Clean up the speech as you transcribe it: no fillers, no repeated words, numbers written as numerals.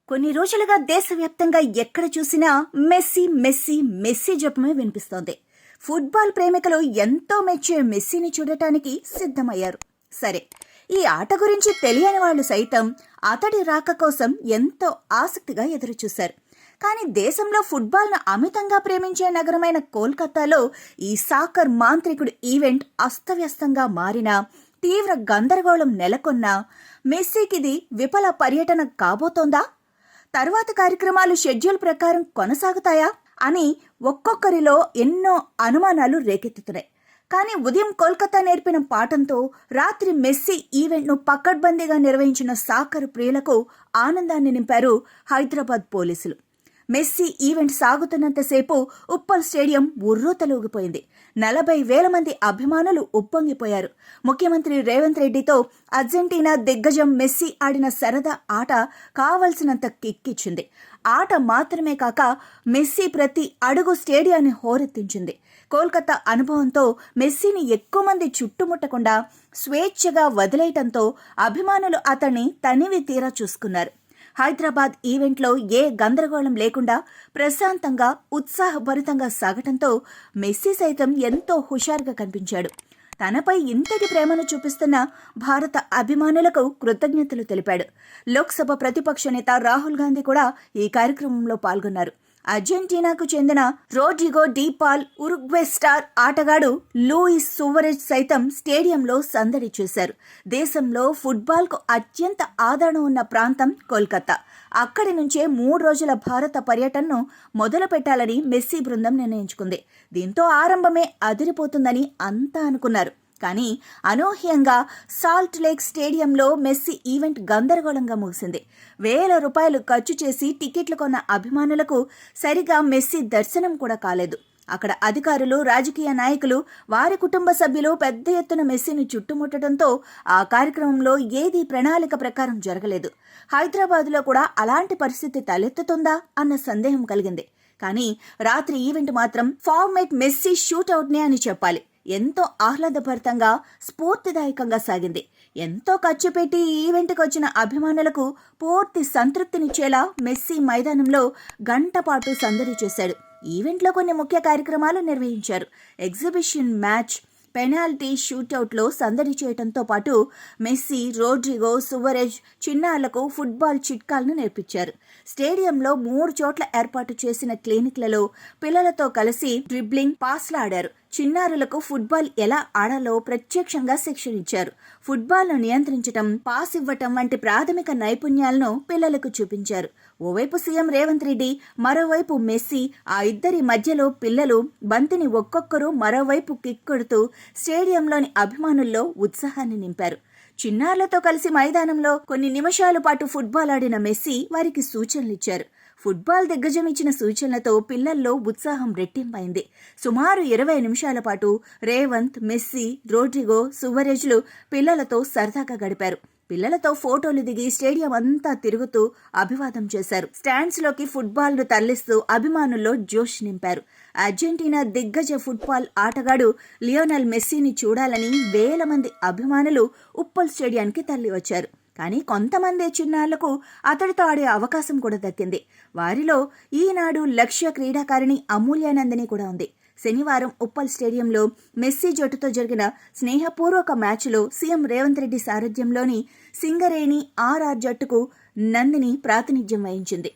కొన్ని రోజులుగా దేశవ్యాప్తంగా ఎక్కడ చూసినా మెస్సీ మెస్సీ మెస్సీ జపమే వినిపిస్తోంది. ఫుట్బాల్ ప్రేమికులు ఎంతో మెచ్చే మెస్సీని చూడటానికి సిద్ధమయ్యారు. సరే, ఈ ఆట గురించి తెలియని వాళ్ళు సైతం అతడి రాక కోసం ఎంతో ఆసక్తిగా ఎదురుచూశారు. కానీ దేశంలో ఫుట్బాల్ను అమితంగా ప్రేమించే నగరమైన కోల్కతాలో ఈ సాకర్ మాంత్రికుడి ఈవెంట్ అస్తవ్యస్తంగా మారినా, తీవ్ర గందరగోళం నెలకొన్నా మెస్సీకిది విఫల పర్యటన కాబోతోందా? తర్వాత కార్యక్రమాలు షెడ్యూల్ ప్రకారం కొనసాగుతాయా అని ఒక్కొక్కరిలో ఎన్నో అనుమానాలు రేకెత్తుతున్నాయి. కానీ ఉదయం కోల్కతా నేర్పిన పాఠంతో రాత్రి మెస్సీ ఈవెంట్ను పకడ్బందీగా నిర్వహించిన సాకర్ ప్రియులకు ఆనందాన్ని నింపారు హైదరాబాద్ పోలీసులు. మెస్సీ ఈవెంట్ సాగుతున్నంతసేపు ఉప్పల్ స్టేడియం ఉర్రూతలూగిపోయింది. 40,000 మంది అభిమానులు ఉప్పొంగిపోయారు. ముఖ్యమంత్రి రేవంత్ రెడ్డితో అర్జెంటీనా దిగ్గజం మెస్సీ ఆడిన సరదా ఆట కావలసినంత కిక్కిచ్చింది. ఆట మాత్రమే కాక మెస్సీ ప్రతి అడుగు స్టేడియాన్ని హోరెత్తించింది. కోల్కతా అనుభవంతో మెస్సీని ఎక్కువ మంది చుట్టుముట్టకుండా స్వేచ్ఛగా వదిలేయటంతో అభిమానులు అతన్ని తనివి తీరా చూసుకున్నారు. హైదరాబాద్ ఈవెంట్లో ఏ గందరగోళం లేకుండా ప్రశాంతంగా ఉత్సాహభరితంగా సాగటంతో మెస్సీ సైతం ఎంతో హుషారుగా కనిపించాడు. తనపై ఇంతటి ప్రేమను చూపిస్తున్న భారత అభిమానులకు కృతజ్ఞతలు తెలిపాడు. లోక్సభ ప్రతిపక్ష నేత రాహుల్ గాంధీ కూడా ఈ కార్యక్రమంలో పాల్గొన్నారు. అర్జెంటీనాకు చెందిన Rodrigo de Paul, Uruguay star ఆటగాడు లూయిస్ సువరెజ్ సైతం స్టేడియంలో సందడి చేశారు. దేశంలో ఫుట్బాల్కు అత్యంత ఆదరణ ఉన్న ప్రాంతం కోల్కతా. అక్కడి నుంచే 3 రోజుల భారత పర్యటనను మొదలు పెట్టాలని మెస్సీ బృందం నిర్ణయించుకుంది. దీంతో ఆరంభమే అదిరిపోతుందని అంతా అనుకున్నారు. కానీ అనూహ్యంగా సాల్ట్ లేక్ స్టేడియంలో మెస్సీ ఈవెంట్ గందరగోళంగా ముగిసింది. ₹1,000 ఖర్చు చేసి టికెట్లు కొన్న అభిమానులకు సరిగా మెస్సీ దర్శనం కూడా కాలేదు. అక్కడ అధికారులు, రాజకీయ నాయకులు, వారి కుటుంబ సభ్యులు పెద్ద ఎత్తున మెస్సీని చుట్టుముట్టడంతో ఆ కార్యక్రమంలో ఏదీ ప్రణాళిక ప్రకారం జరగలేదు. హైదరాబాద్లో కూడా అలాంటి పరిస్థితి తలెత్తుతుందా అన్న సందేహం కలిగింది. కానీ రాత్రి ఈవెంట్ మాత్రం ఫార్మేట్ మెస్సీ షూట్అవుట్నే అని చెప్పాలి. ఎంతో ఆహ్లాదభరితంగా, స్ఫూర్తిదాయకంగా సాగింది. ఎంతో ఖర్చు పెట్టి ఈ ఈవెంట్కి వచ్చిన అభిమానులకు పూర్తి సంతృప్తినిచ్చేలా మెస్సీ మైదానంలో గంట పాటు సందడి చేశాడు. ఈవెంట్లో కొన్ని ముఖ్య కార్యక్రమాలు నిర్వహించారు. ఎగ్జిబిషన్ మ్యాచ్, పెనాల్టీ షూటౌట్లో సందడి చేయడంతో పాటు మెస్సీ, రోడ్రిగో, సువరెజ్ చిన్నారులకు ఫుట్బాల్ చిట్కాలను నేర్పించారు. స్టేడియంలో 3 చోట్ల ఏర్పాటు చేసిన క్లినిక్లలో పిల్లలతో కలిసి డ్రిబ్లింగ్, పాస్లు ఆడారు. చిన్నారులకు ఫుట్బాల్ ఎలా ఆడాలో ప్రత్యక్షంగా శిక్షణ ఇచ్చారు. ఫుట్బాల్ను నియంత్రించటం, పాస్ ఇవ్వటం వంటి ప్రాథమిక నైపుణ్యాలను పిల్లలకు చూపించారు. ఓవైపు సీఎం రేవంత్ రెడ్డి, మరోవైపు మెస్సీ, ఆ ఇద్దరి మధ్యలో పిల్లలు బంతిని ఒక్కొక్కరు మరోవైపు కిక్ కొడుతూ స్టేడియంలోని అభిమానుల్లో ఉత్సాహాన్ని నింపారు. చిన్నారులతో కలిసి మైదానంలో కొన్ని నిమిషాల పాటు ఫుట్బాల్ ఆడిన మెస్సీ వారికి సూచనలిచ్చారు. ఫుట్బాల్ దిగ్గజం ఇచ్చిన సూచనలతో పిల్లల్లో ఉత్సాహం రెట్టింపైంది. సుమారు 20 నిమిషాల పాటు రేవంత్, మెస్సీ, రోడ్రిగో, సువరెజ్లు పిల్లలతో సరదాగా గడిపారు. పిల్లలతో ఫోటోలు దిగి స్టేడియం అంతా తిరుగుతూ అభివాదం చేశారు. స్టాండ్స్లోకి ఫుట్బాల్ను తరలిస్తూ అభిమానుల్లో జోష్ నింపారు. అర్జెంటీనా దిగ్గజ ఫుట్బాల్ ఆటగాడు లియోనెల్ మెస్సీని చూడాలని 1,000 మంది అభిమానులు ఉప్పల్ స్టేడియానికి తరలివచ్చారు. కానీ కొంతమంది చిన్నారులకు అతడితో ఆడే అవకాశం కూడా దక్కింది. వారిలో ఈనాడు లక్ష్య క్రీడాకారిణి అమూల్యానందని కూడా ఉంది. శనివారం ఉప్పల్ స్టేడియంలో మెస్సీ జట్టుతో జరిగిన స్నేహపూర్వక మ్యాచ్లో సీఎం రేవంత్ రెడ్డి సారథ్యంలోని సింగరేణి ఆర్ఆర్ జట్టుకు నందిని ప్రాతినిధ్యం వహించింది.